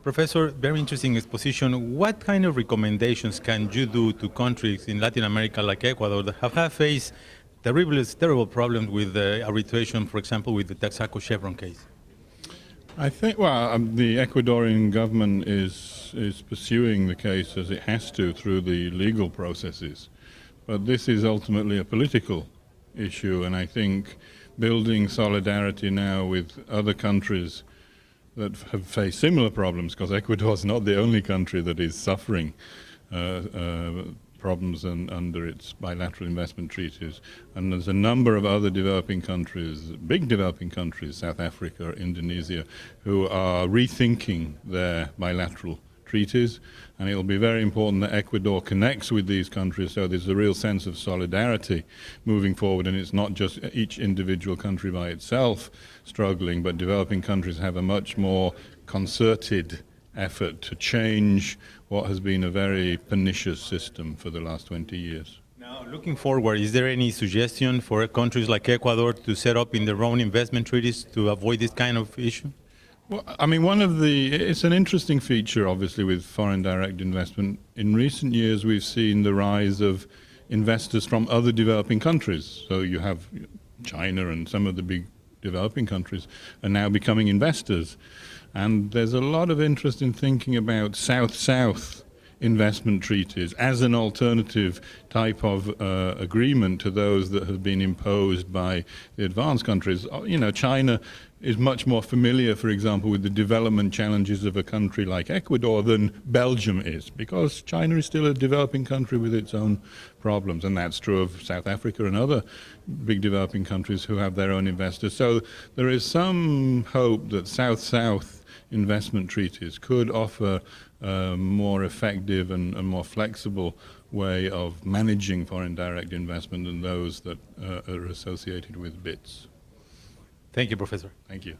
Professor, very interesting exposition. What kind of recommendations can you do to countries in Latin America like Ecuador that have faced terrible problems with arbitration, for example, with the Texaco Chevron case? I think, the Ecuadorian government is pursuing the case as it has to through the legal processes. But this is ultimately a political issue, and I think building solidarity now with other countries that have faced similar problems, because Ecuador is not the only country that is suffering problems under its bilateral investment treaties. And there's a number of other developing countries, big developing countries, South Africa, Indonesia, who are rethinking their bilateral treaties. And it will be very important that Ecuador connects with these countries so there's a real sense of solidarity moving forward, and it's not just each individual country by itself struggling, but developing countries have a much more concerted effort to change what has been a very pernicious system for the last 20 years. Now, looking forward, is there any suggestion for countries like Ecuador to set up in their own investment treaties to avoid this kind of issue? Well, I mean, it's an interesting feature, obviously, with foreign direct investment. In recent years, we've seen the rise of investors from other developing countries. So you have China and some of the big developing countries are now becoming investors. And there's a lot of interest in thinking about South-South investment treaties as an alternative type of agreement to those that have been imposed by the advanced countries. You know, China is much more familiar, for example, with the development challenges of a country like Ecuador than Belgium is, because China is still a developing country with its own problems, and that's true of South Africa and other big developing countries who have their own investors. So there is some hope that South-South investment treaties could offer a more effective and more flexible way of managing foreign direct investment than those that are associated with BITs. Thank you, Professor. Thank you.